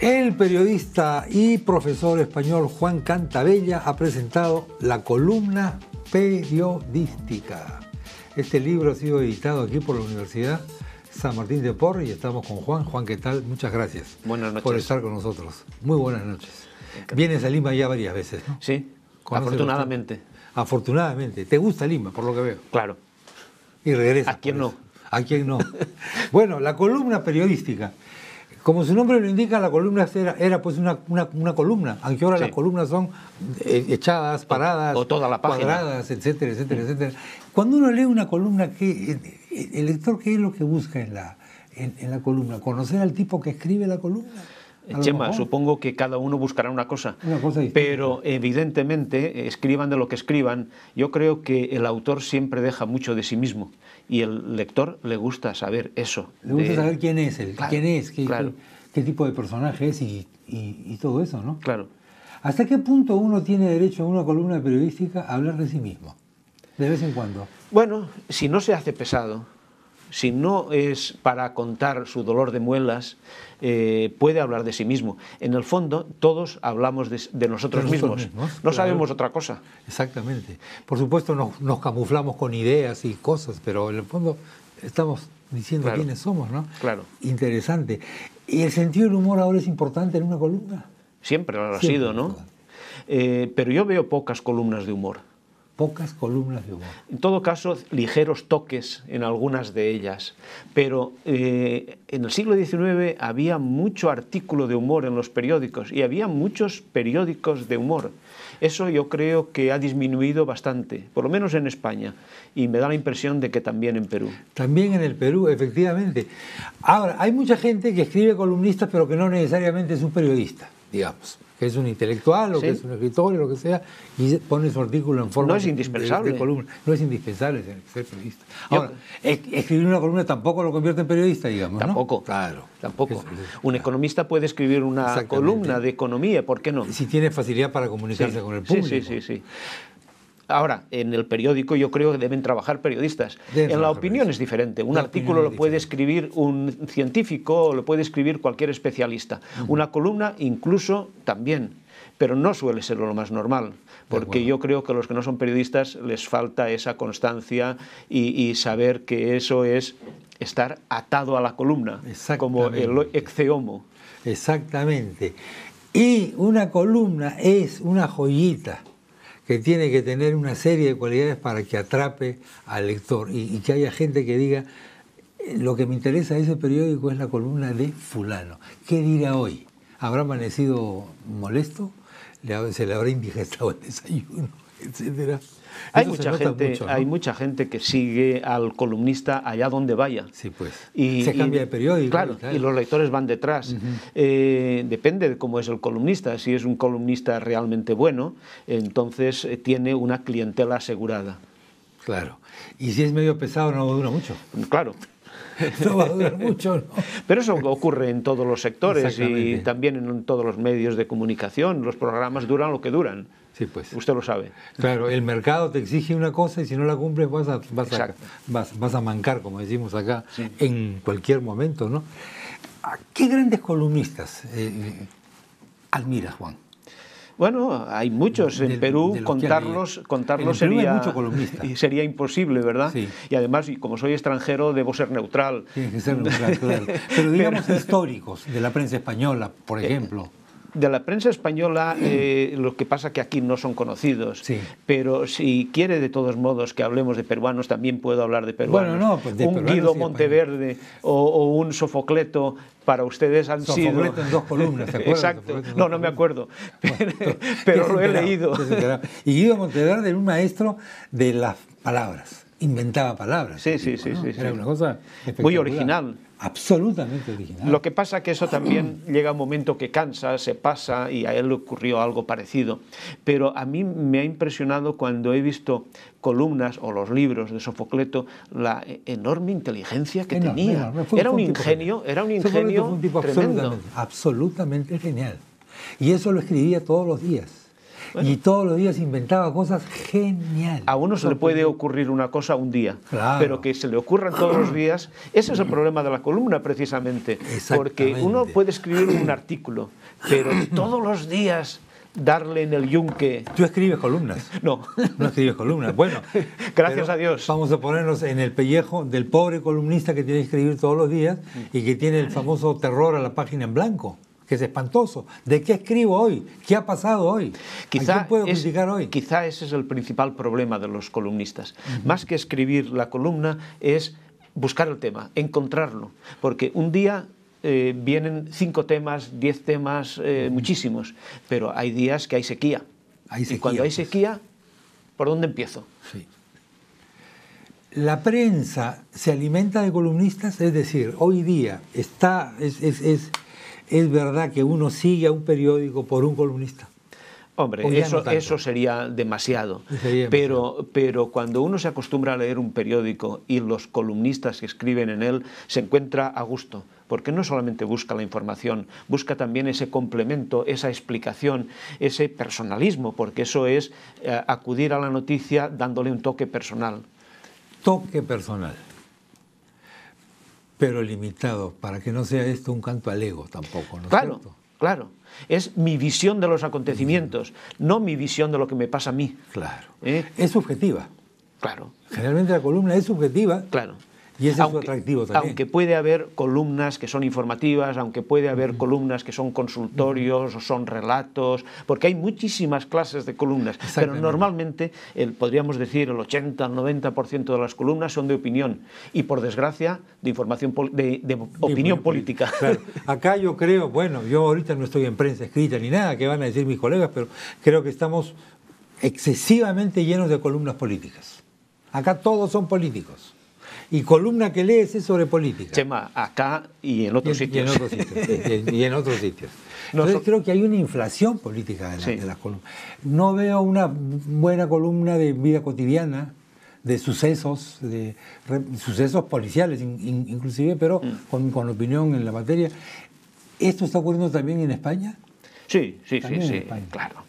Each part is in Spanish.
El periodista y profesor español Juan Cantabella ha presentado La columna periodística. Este libro ha sido editado aquí por la Universidad San Martín de Porres y estamos con Juan. Juan, ¿qué tal? Muchas gracias. Buenas noches. Por estar con nosotros. Muy buenas noches. Vienes a Lima ya varias veces, ¿no? Sí, afortunadamente. Afortunadamente. ¿Te gusta Lima, por lo que veo? Claro. Y regresas. ¿A quién no? ¿A quién no? Bueno, la columna periodística. Como su nombre lo indica, la columna era pues una columna, aunque ahora Sí. las columnas son echadas, paradas, o toda la página. cuadradas, etcétera, etcétera, etcétera. Cuando uno lee una columna, el lector, ¿qué es lo que busca en la columna? ¿Conocer al tipo que escribe la columna? Chema, supongo que cada uno buscará una cosa distinta. Pero evidentemente, escriban de lo que escriban, yo creo que el autor siempre deja mucho de sí mismo y el lector le gusta saber eso. Le gusta saber quién es él, Claro, quién es, claro. qué tipo de personaje es y todo eso, ¿no? Claro. ¿Hasta qué punto uno tiene derecho en una columna periodística a hablar de sí mismo? De vez en cuando. Bueno, si no se hace pesado, si no es para contar su dolor de muelas, puede hablar de sí mismo. En el fondo, todos hablamos de nosotros mismos. No claro. sabemos otra cosa. Exactamente. Por supuesto nos camuflamos con ideas y cosas, pero en el fondo estamos diciendo Claro. quiénes somos, ¿no? Claro. Interesante. ¿Y el sentido del humor ahora es importante en una columna? Siempre lo ha Siempre, sido, ¿no? Pero yo veo pocas columnas de humor. Pocas columnas de humor. En todo caso, ligeros toques en algunas de ellas. Pero en el siglo XIX había mucho artículo de humor en los periódicos y había muchos periódicos de humor. Eso yo creo que ha disminuido bastante, por lo menos en España, y me da la impresión de que también en Perú. También en el Perú, efectivamente. Ahora, hay mucha gente que escribe columnistas, pero que no necesariamente es un periodista, digamos, que es un intelectual o Sí. que es un escritor o lo que sea, y pone su artículo en forma No es indispensable. de columna. No es indispensable ser periodista. Ahora, escribir una columna tampoco lo convierte en periodista, digamos, ¿no? Tampoco. Claro. Tampoco. Un economista puede escribir una Exactamente. columna de economía, ¿por qué no? Si tiene facilidad para comunicarse con el público. Sí. Ahora, en el periódico yo creo que deben trabajar periodistas. En la opinión es diferente. Un artículo lo puede escribir un científico o lo puede escribir cualquier especialista. Una columna incluso también, pero no suele ser lo más normal, porque yo creo que a los que no son periodistas les falta esa constancia y saber que eso es estar atado a la columna, como el ecceomo. Exactamente. Y una columna es una joyita que tiene que tener una serie de cualidades para que atrape al lector y que haya gente que diga, lo que me interesa de ese periódico es la columna de fulano. ¿Qué dirá hoy? ¿Habrá amanecido molesto? ¿Se le habrá indigestado el desayuno? Etcétera. Hay mucha gente que sigue al columnista allá donde vaya. Sí, pues. Y se cambia de periódico. Claro, y los lectores van detrás. Depende de cómo es el columnista. Si es un columnista realmente bueno, entonces tiene una clientela asegurada. Claro. Y si es medio pesado, no dura mucho. Claro. No va a durar mucho, ¿no? Pero eso ocurre en todos los sectores y Exactamente. también en todos los medios de comunicación. Los programas duran lo que duran. Sí, pues. Usted lo sabe. Claro, el mercado te exige una cosa y si no la cumples vas a mancar, como decimos acá, Sí. en cualquier momento, ¿no? ¿Qué grandes columnistas admiras, Juan? Bueno, hay muchos en Perú, contarlos hay mucho columnista. sería imposible, ¿verdad? Sí. Y además, como soy extranjero, debo ser neutral. Tiene que ser neutral, claro. Pero digamos históricos, de la prensa española, por ejemplo. De la prensa española, lo que pasa que aquí no son conocidos, Sí. pero si quiere de todos modos que hablemos de peruanos, también puedo hablar de peruanos. Bueno, no, pues de un peruanos Guido sí, Monteverde o un Sofocleto, para ustedes han sido... Sofocleto en 2 columnas, ¿te acuerdas? Exacto, no me acuerdo, pero lo he leído. Y Guido Monteverde era un maestro de las palabras. Inventaba palabras. Sí. Era una cosa muy original. Absolutamente original. Lo que pasa que eso también llega un momento que cansa, se pasa, y a él le ocurrió algo parecido. Pero a mí me ha impresionado cuando he visto columnas o los libros de Sofocleto, la enorme inteligencia que tenía. Era un ingenio Fue un tipo tremendo. absolutamente genial. Y eso lo escribía todos los días. Bueno. Y todos los días inventaba cosas geniales. A uno se le puede ocurrir una cosa un día, claro, pero que se le ocurran todos los días, ese es el problema de la columna precisamente, porque uno puede escribir un artículo, pero todos los días darle en el yunque. ¿Tú escribes columnas? No. No escribes columnas. Bueno, gracias a Dios. Vamos a ponernos en el pellejo del pobre columnista que tiene que escribir todos los días y que tiene el famoso terror a la página en blanco, que es espantoso. ¿De qué escribo hoy? ¿Qué ha pasado hoy? ¿A quién puedo criticar hoy? Quizá ese es el principal problema de los columnistas. Más que escribir la columna es buscar el tema, encontrarlo, porque un día vienen 5 temas, 10 temas, muchísimos, pero hay días que hay sequía. Y cuando hay sequía, ¿por dónde empiezo? Sí. La prensa se alimenta de columnistas, es decir, hoy día es verdad que uno sigue a un periódico por un columnista. Hombre, eso sería demasiado. Pero cuando uno se acostumbra a leer un periódico y los columnistas que escriben en él, se encuentra a gusto, porque no solamente busca la información, busca también ese complemento, esa explicación, ese personalismo, porque eso es acudir a la noticia dándole un toque personal. Toque personal, pero limitado, para que no sea esto un canto al ego tampoco, ¿no es cierto? Claro. Es mi visión de los acontecimientos, no mi visión de lo que me pasa a mí. Claro. Es subjetiva. Claro. Generalmente la columna es subjetiva. Claro. Y ese es su atractivo también. Aunque puede haber columnas que son informativas, aunque puede haber columnas que son consultorios o son relatos, porque hay muchísimas clases de columnas, pero normalmente, podríamos decir, el 80 al 90% de las columnas son de opinión y, por desgracia, de información de opinión política. Claro. Acá yo creo, bueno, yo ahorita no estoy en prensa escrita ni nada, que van a decir mis colegas, pero creo que estamos excesivamente llenos de columnas políticas. Acá todos son políticos. Y columna que lees es sobre política. Chema, acá y en otros sitios. Y en otros sitios. Entonces creo que hay una inflación política de las columnas. No veo una buena columna de vida cotidiana, de sucesos policiales inclusive, pero con opinión en la materia. ¿Esto está ocurriendo también en España? Sí, claro.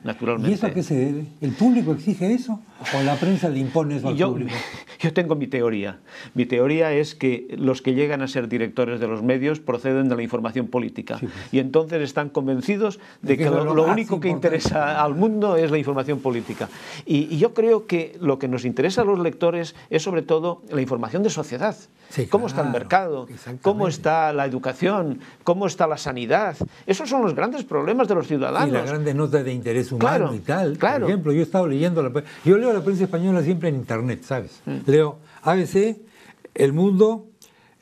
Naturalmente. ¿Y eso a qué se debe? ¿El público exige eso? ¿O la prensa le impone eso al público? Yo tengo mi teoría. Mi teoría es que los que llegan a ser directores de los medios proceden de la información política. Sí, pues. Y entonces están convencidos de que lo único que interesa al mundo es la información política. Y yo creo que lo que nos interesa a los lectores es sobre todo la información de sociedad. Sí, cómo está el mercado, cómo está la educación, cómo está la sanidad. Esos son los grandes problemas de los ciudadanos. Y las grandes notas de interés humano y tal. Por ejemplo, yo he estado leyendo, yo leo la prensa española siempre en internet, ¿sabes? Leo ABC, El Mundo,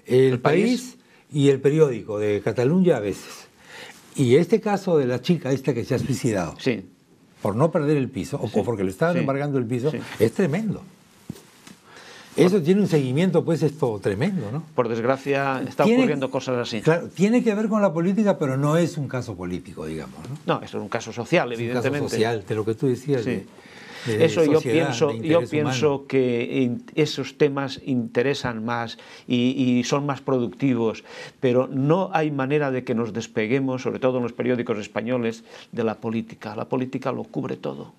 El País y El Periódico de Cataluña a veces. Y este caso de la chica esta que se ha suicidado, por no perder el piso, o porque le estaban embargando el piso, es tremendo. Eso tiene un seguimiento, pues, esto tremendo, ¿no? Por desgracia, está ocurriendo cosas así. Claro, tiene que ver con la política, pero no es un caso político, digamos, ¿no? No, eso es un caso social, evidentemente. Un caso social, de lo que tú decías. Sí. Eso yo pienso que esos temas interesan más y son más productivos, pero no hay manera de que nos despeguemos, sobre todo en los periódicos españoles, de la política. La política lo cubre todo.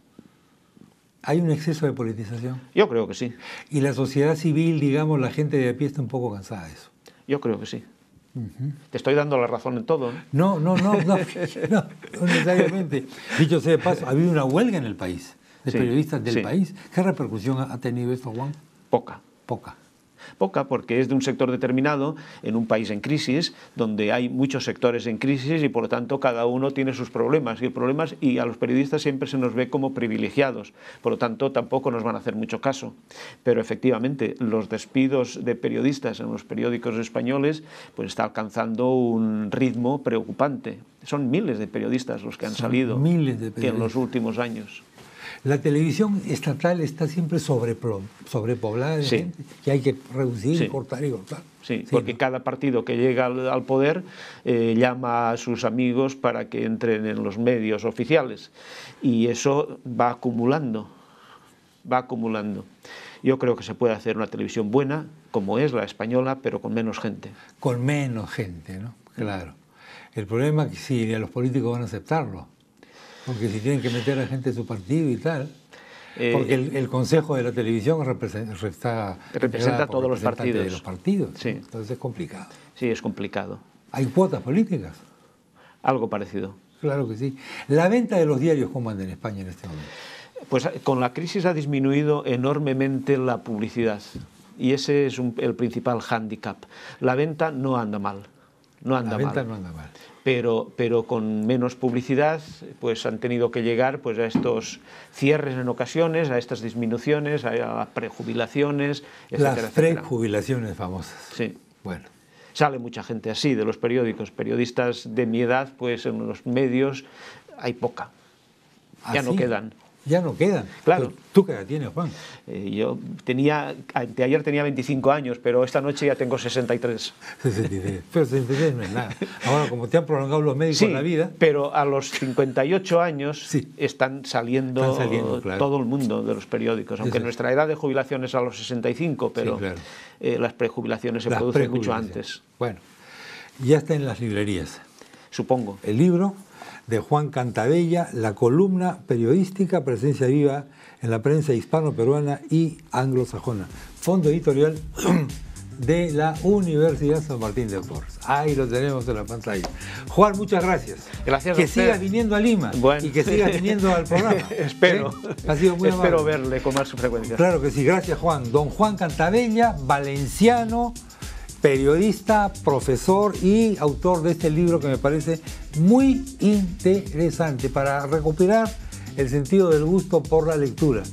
¿Hay un exceso de politización? Yo creo que sí. ¿Y la sociedad civil, digamos, la gente de a pie está un poco cansada de eso? Yo creo que sí. Te estoy dando la razón en todo, ¿no? No necesariamente. Dicho sea de paso, ha habido una huelga en el país, de periodistas del país. ¿Qué repercusión ha tenido esto, Juan? Poca, porque es de un sector determinado en un país en crisis, donde hay muchos sectores en crisis y por lo tanto cada uno tiene sus problemas y a los periodistas siempre se nos ve como privilegiados, por lo tanto tampoco nos van a hacer mucho caso. Pero efectivamente los despidos de periodistas en los periódicos españoles pues está alcanzando un ritmo preocupante. Son miles de periodistas los que han salido en los últimos años. La televisión estatal está siempre sobrepoblada de gente que hay que reducir, cortar y cortar. Sí, porque cada partido que llega al poder llama a sus amigos para que entren en los medios oficiales y eso va acumulando. Yo creo que se puede hacer una televisión buena, como es la española, pero con menos gente. Con menos gente, ¿no? Claro. El problema es que si los políticos van a aceptarlo. Porque si tienen que meter a gente de su partido y tal. Porque el Consejo de la Televisión representa a todos los partidos. De los partidos. Sí. Entonces es complicado. Sí, es complicado. ¿Hay cuotas políticas? Algo parecido. Claro que sí. ¿La venta de los diarios cómo anda en España en este momento? Pues con la crisis ha disminuido enormemente la publicidad. Y ese es el principal hándicap. La venta no anda mal. No anda mal. Pero con menos publicidad pues han tenido que llegar pues a estos cierres en ocasiones, a estas disminuciones, a las prejubilaciones, etcétera. Las prejubilaciones famosas. Sí. Bueno. Sale mucha gente así de los periódicos. Periodistas de mi edad, pues en los medios hay poca. Ya no quedan. Ya no quedan. Claro. Pero, ¿tú qué edad tienes, Juan? Yo ayer tenía 25 años, pero esta noche ya tengo 63. 63. Pero 63 no es nada. Ahora, como te han prolongado los médicos la vida... pero a los 58 años están saliendo claro. todo el mundo de los periódicos. Aunque nuestra edad de jubilación es a los 65, pero claro. Las prejubilaciones se producen mucho antes. Bueno, ya está en las librerías. Supongo. El libro de Juan Cantavella, la columna periodística, presencia viva en la prensa hispano-peruana y anglosajona. Fondo editorial de la Universidad San Martín de Porres. Ahí lo tenemos en la pantalla. Juan, muchas gracias. Gracias que a usted. sigas viniendo a Lima y que sigas viniendo al programa. Espero. Ha sido muy amable. Espero verle con más frecuencia. Claro que sí. Gracias, Juan. Don Juan Cantavella, valenciano, periodista, profesor y autor de este libro que me parece muy interesante para recuperar el sentido del gusto por la lectura.